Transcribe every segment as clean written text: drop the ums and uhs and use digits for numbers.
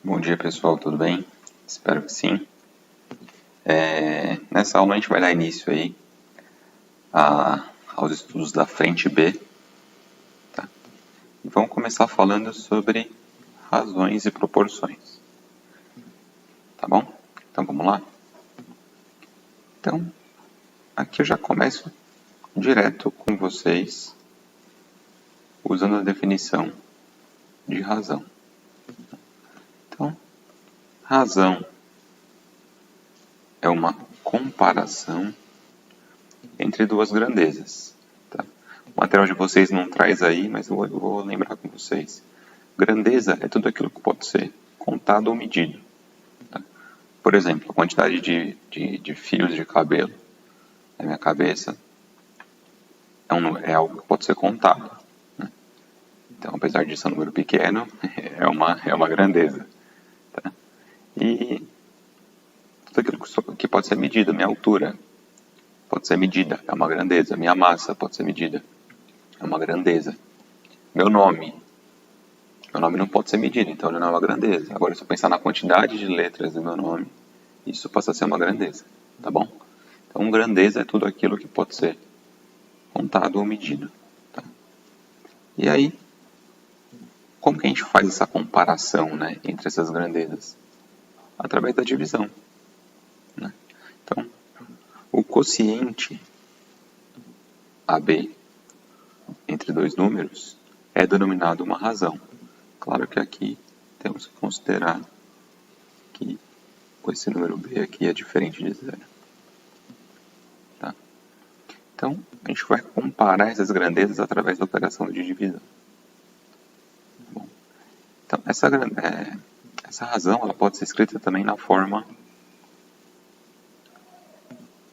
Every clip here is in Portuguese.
Bom dia pessoal, tudo bem? Espero que sim. Nessa aula a gente vai dar início aí aos estudos da frente B, tá? E vamos começar falando sobre razões e proporções, tá bom? Então vamos lá? Então, aqui eu já começo direto com vocês usando a definição de razão. Então, razão é uma comparação entre duas grandezas. Tá? O material de vocês não traz aí, mas eu vou lembrar com vocês. Grandeza é tudo aquilo que pode ser contado ou medido. Tá? Por exemplo, a quantidade de fios de cabelo na minha cabeça é algo que pode ser contado. Né? Então, apesar de ser um número pequeno, é uma grandeza. Tá? E tudo aquilo que pode ser medido, minha altura pode ser medida, é uma grandeza. Minha massa pode ser medida, é uma grandeza. Meu nome não pode ser medido, então ele não é uma grandeza. Agora, se eu pensar na quantidade de letras do meu nome, isso passa a ser uma grandeza, tá bom? Então, grandeza é tudo aquilo que pode ser contado ou medido. Tá? E aí, como que a gente faz essa comparação, né, entre essas grandezas? Através da divisão. Né? Então, o quociente AB entre dois números é denominado uma razão. Claro que aqui temos que considerar que esse número B aqui é diferente de zero. Tá? Então, a gente vai comparar essas grandezas através da operação de divisão. Bom, então, essa razão ela pode ser escrita também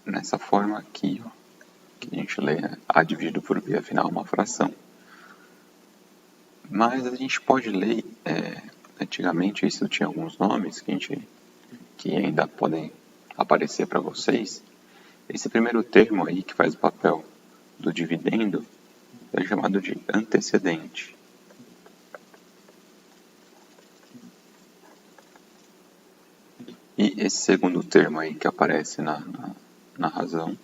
nessa forma aqui, ó, que a gente lê A dividido por B, afinal é uma fração. Mas a gente pode ler, antigamente isso tinha alguns nomes que ainda podem aparecer para vocês. Esse primeiro termo aí que faz o papel do dividendo é chamado de antecedente. E esse segundo termo aí que aparece na razão,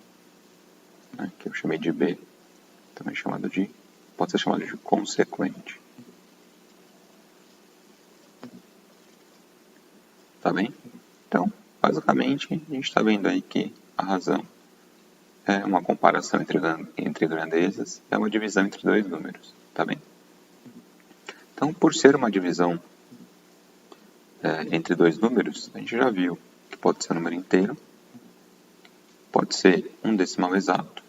né, que eu chamei de B, também pode ser chamado de consequente. Tá bem? Então, basicamente, a gente está vendo aí que a razão é uma comparação entre grandezas, é uma divisão entre dois números, tá bem? Então, por ser uma divisão entre dois números, a gente já viu que pode ser um número inteiro, pode ser um decimal exato,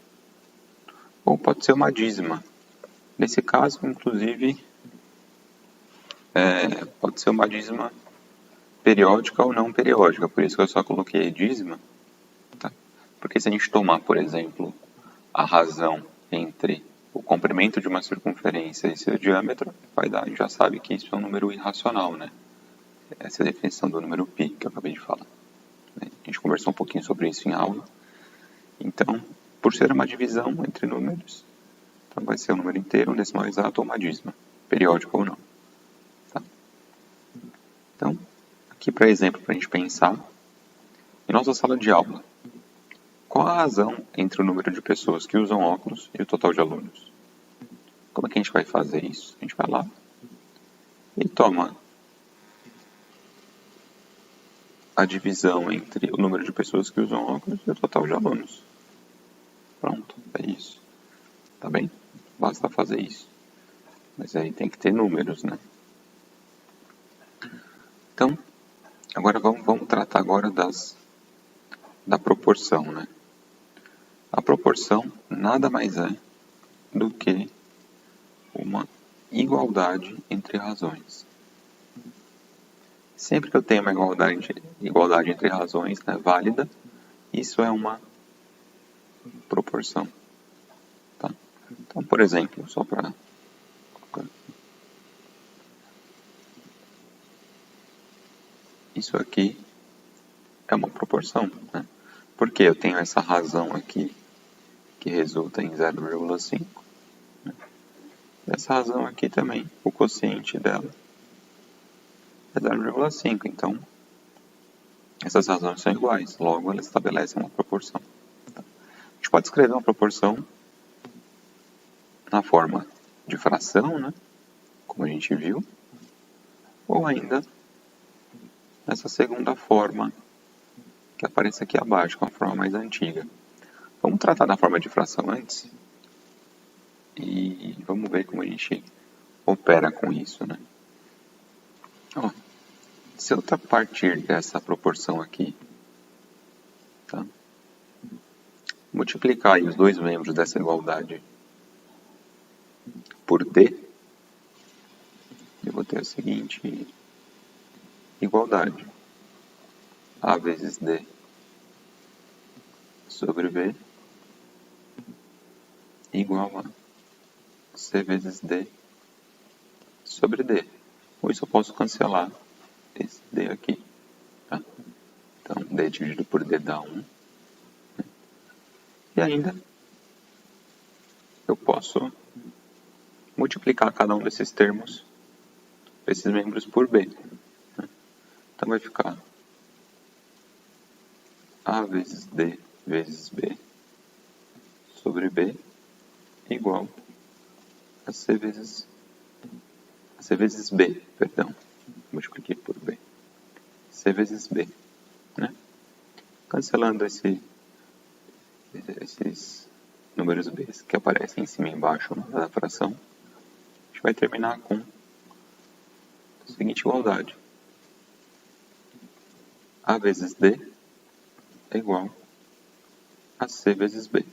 ou pode ser uma dízima. Nesse caso, inclusive, pode ser uma dízima periódica ou não periódica, por isso que eu só coloquei dízima. Tá? Porque se a gente tomar, por exemplo, a razão entre o comprimento de uma circunferência e seu diâmetro, vai dar, a gente já sabe que isso é um número irracional, né? Essa é a definição do número π que eu acabei de falar. A gente conversou um pouquinho sobre isso em aula. Então, por ser uma divisão entre números, então vai ser um número inteiro, um decimal exato ou uma dízima, periódico ou não. Tá? Então, aqui para exemplo, para a gente pensar, em nossa sala de aula, qual a razão entre o número de pessoas que usam óculos e o total de alunos? Como é que a gente vai fazer isso? A gente vai lá e toma a divisão entre o número de pessoas que usam óculos e o total de alunos. Pronto, é isso. Tá bem? Basta fazer isso. Mas aí tem que ter números, né? Então, agora vamos tratar agora da proporção, né? A proporção nada mais é do que uma igualdade entre razões. Sempre que eu tenho uma igualdade entre razões, né, válida, isso é uma proporção. Tá? Então, por exemplo, só para... Isso aqui é uma proporção, né? Porque eu tenho essa razão aqui, que resulta em 0,5. Né? Essa razão aqui também, o quociente dela é 0,5. Então, essas razões são iguais. Logo, elas estabelecem uma proporção. A gente pode escrever uma proporção na forma de fração, né? Como a gente viu. Ou ainda nessa segunda forma que aparece aqui abaixo, com a forma mais antiga. Vamos tratar da forma de fração antes. E vamos ver como a gente opera com isso, né? Ó, se eu partir dessa proporção aqui, tá? Multiplicar aí os dois membros dessa igualdade por D, eu vou ter a seguinte igualdade. A vezes D sobre B igual a C vezes D sobre D. Com isso eu posso cancelar esse D aqui. Tá? Então, D dividido por D dá 1. E ainda eu posso multiplicar cada um desses termos, esses membros, por B. Então vai ficar A vezes D vezes B sobre B igual a C vezes B, perdão. Multipliquei por B. C vezes B, né? Cancelando esses números B que aparecem em cima e embaixo da fração, a gente vai terminar com a seguinte igualdade. A vezes D é igual a C vezes B.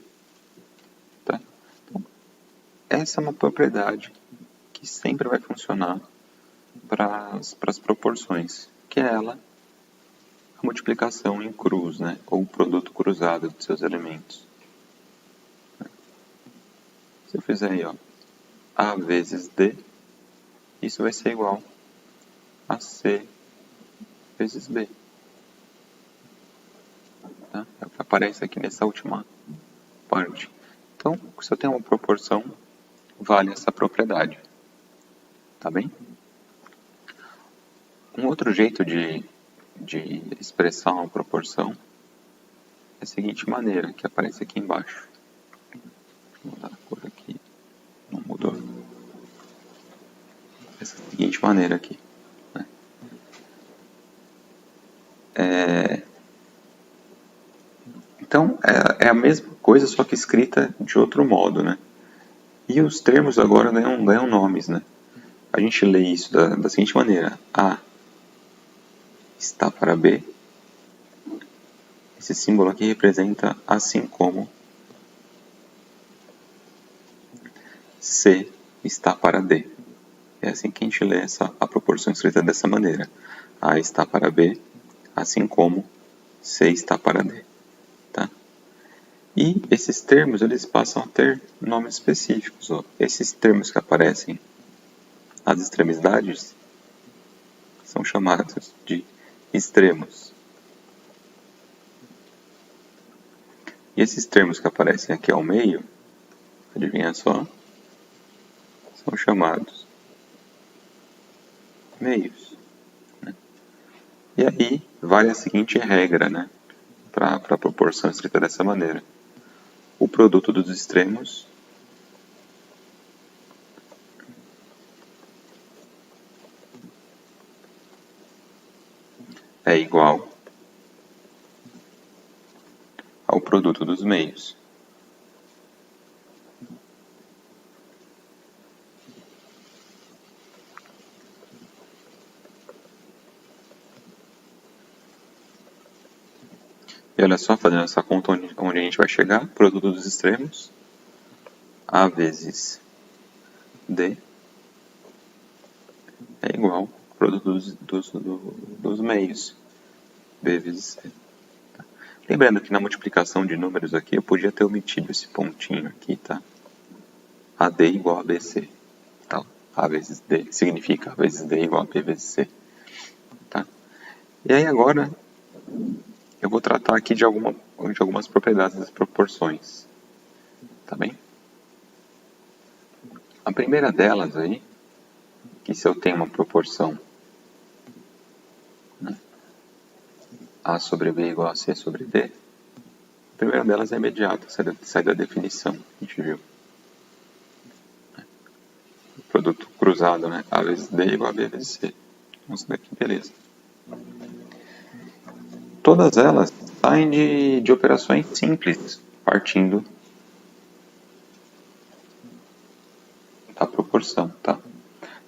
Tá? Então, essa é uma propriedade que sempre vai funcionar para as proporções, que é ela, a multiplicação em cruz, né? Ou o produto cruzado de seus elementos. Se eu fizer aí, ó, A vezes D, isso vai ser igual a C vezes B. Tá? É o que aparece aqui nessa última parte. Então, se eu tenho uma proporção, vale essa propriedade. Tá bem? Um outro jeito de expressar uma proporção é a seguinte maneira, que aparece aqui embaixo. Vou mudar a cor aqui. Não mudou. Dessa seguinte maneira aqui. Né? Então, é a mesma coisa, só que escrita de outro modo, né? E os termos agora ganham nomes, né? A gente lê isso da seguinte maneira. A está para B. Esse símbolo aqui representa assim como C está para D. É assim que a gente lê a proporção escrita dessa maneira. A está para B, assim como C está para D. Tá? E esses termos eles passam a ter nomes específicos. Ó. Esses termos que aparecem às extremidades são chamados de extremos. E esses termos que aparecem aqui ao meio, adivinha só, são chamados meios. Né? E aí vale a seguinte regra, né, para a proporção escrita dessa maneira. O produto dos extremos é igual ao produto dos meios. E olha só, fazendo essa conta onde a gente vai chegar, produto dos extremos, A vezes D é igual ao produto dos meios, B vezes C. Tá? Lembrando que na multiplicação de números aqui, eu podia ter omitido esse pontinho aqui, tá? AD igual a BC. Tá? A vezes D significa A vezes D igual a B vezes C. Tá? E aí agora eu vou tratar aqui de algumas propriedades das proporções. Tá bem? A primeira delas aí, que se eu tenho uma proporção A sobre B igual a C sobre D, a primeira delas é imediata, sai da definição que a gente viu. Produto cruzado, né? A vezes D igual a B vezes C. Então, isso daqui, beleza. Todas elas saem de operações simples, partindo da proporção, tá?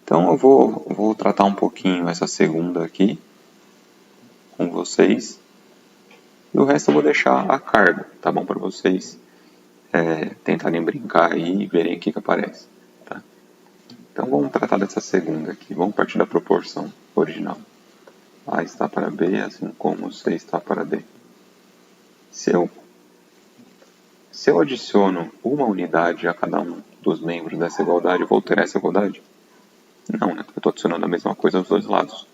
Então eu vou tratar um pouquinho essa segunda aqui com vocês. E o resto eu vou deixar a cargo, tá bom? Para vocês tentarem brincar aí e verem o que aparece, tá? Então vamos tratar dessa segunda aqui. Vamos partir da proporção original. A está para B, assim como C está para D. Se eu adiciono uma unidade a cada um dos membros dessa igualdade, eu vou ter essa igualdade? Não, né? Eu estou adicionando a mesma coisa aos dois lados.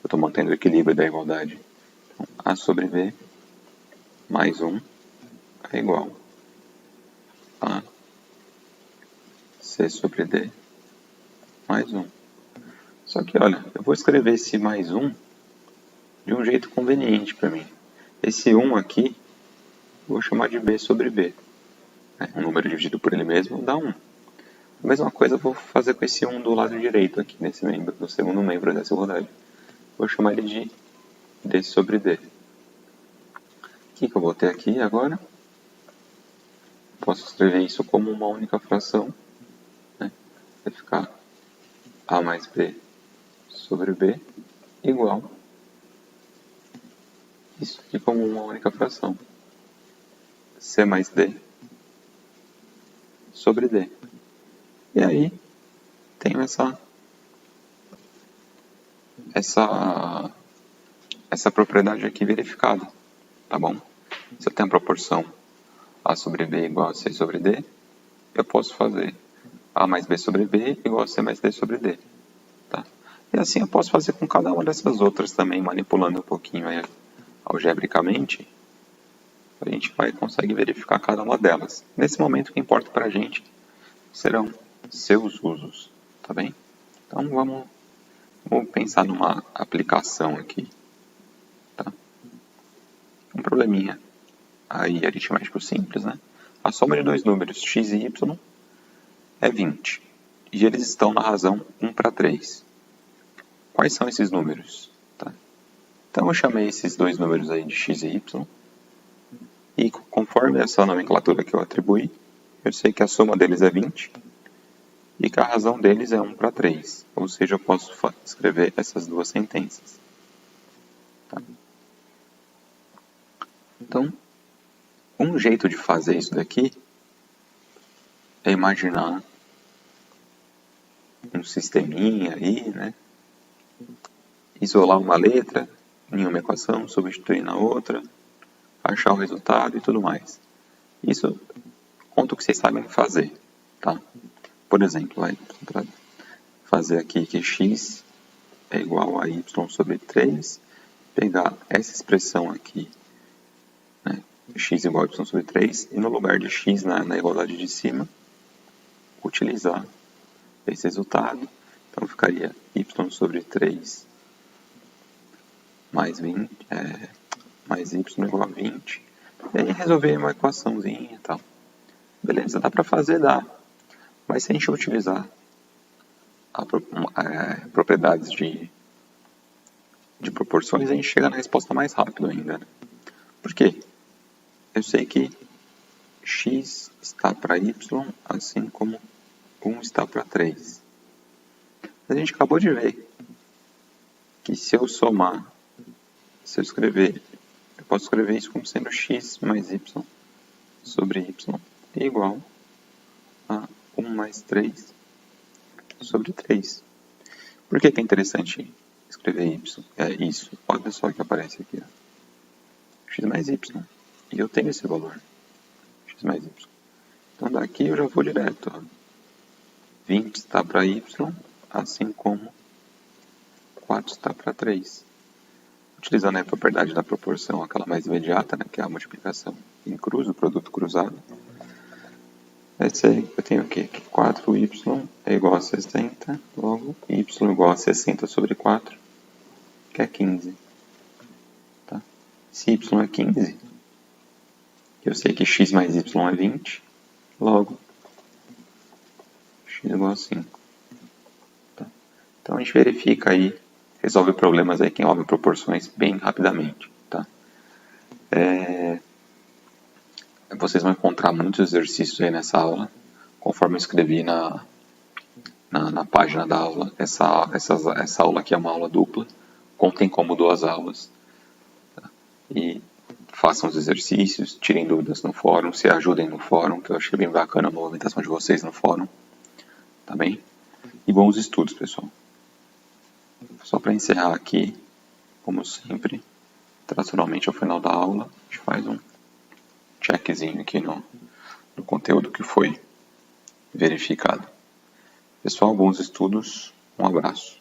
Eu estou mantendo o equilíbrio da igualdade. Então, A sobre B mais 1 é igual a C sobre D mais 1. Só que, olha, eu vou escrever esse mais 1 de um jeito conveniente para mim. Esse 1 aqui, eu vou chamar de B sobre B. Um número dividido por ele mesmo dá 1. A mesma coisa eu vou fazer com esse 1 do lado direito aqui, nesse membro, no segundo membro dessa igualdade. Vou chamar ele de D sobre D. O que eu vou ter aqui agora? Posso escrever isso como uma única fração, né? Vai ficar A mais B sobre B igual isso aqui como uma única fração. C mais D sobre D. E aí, tenho essa propriedade aqui verificada, tá bom? Se eu tenho a proporção A sobre B igual a C sobre D, eu posso fazer A mais B sobre B igual a C mais D sobre D, tá? E assim eu posso fazer com cada uma dessas outras também, manipulando um pouquinho aí, algebricamente, a gente consegue verificar cada uma delas. Nesse momento, o que importa para a gente serão seus usos, tá bem? Então vamos pensar numa aplicação aqui, tá? Um probleminha aí aritmético simples, né? A soma de dois números x e y é 20 e eles estão na razão 1 para 3. Quais são esses números? Tá? Então eu chamei esses dois números aí de x e y e conforme essa nomenclatura que eu atribuí, eu sei que a soma deles é 20 e que a razão deles é 1 para 3. Ou seja, eu posso escrever essas duas sentenças. Tá? Então, um jeito de fazer isso daqui é imaginar um sisteminha aí, né? Isolar uma letra em uma equação, substituir na outra, achar o resultado e tudo mais. Isso conta o que vocês sabem fazer, tá? Por exemplo, para fazer aqui que x é igual a y sobre 3, pegar essa expressão aqui, né, x igual a y sobre 3, e no lugar de x na igualdade de cima, utilizar esse resultado. Então ficaria y sobre 3 mais 20, mais y igual a 20. E aí resolver uma equaçãozinha e tal. Beleza, dá para fazer, dá. Mas se a gente utilizar propriedades de proporções, a gente chega na resposta mais rápido ainda. Né? Por quê? Eu sei que x está para y, assim como 1 está para 3. A gente acabou de ver que se eu somar, se eu escrever, eu posso escrever isso como sendo x mais y sobre y igual a 1 mais 3 sobre 3. Por que é interessante escrever y? É isso. Olha só o que aparece aqui. Ó. X mais y. E eu tenho esse valor. X mais y. Então daqui eu já vou direto. Ó. 20 está para y, assim como 4 está para 3. Utilizando a propriedade da proporção, aquela mais imediata, né, que é a multiplicação em cruz, o produto cruzado. Eu tenho aqui que 4y é igual a 60, logo y igual a 60 sobre 4, que é 15. Tá? Se y é 15, eu sei que x mais y é 20, logo x igual a 5. Tá? Então a gente verifica aí, resolve problemas aí que envolvem proporções bem rapidamente. Tá? Vocês vão encontrar muitos exercícios aí nessa aula, conforme eu escrevi na página da aula. Essa aula aqui é uma aula dupla, contem como 2 aulas. Tá? E façam os exercícios, tirem dúvidas no fórum, se ajudem no fórum, que eu achei bem bacana a movimentação de vocês no fórum. Tá bem? E bons estudos, pessoal. Só para encerrar aqui, como sempre, tradicionalmente ao final da aula, a gente faz um checkzinho aqui no conteúdo que foi verificado. Pessoal, bons estudos, um abraço.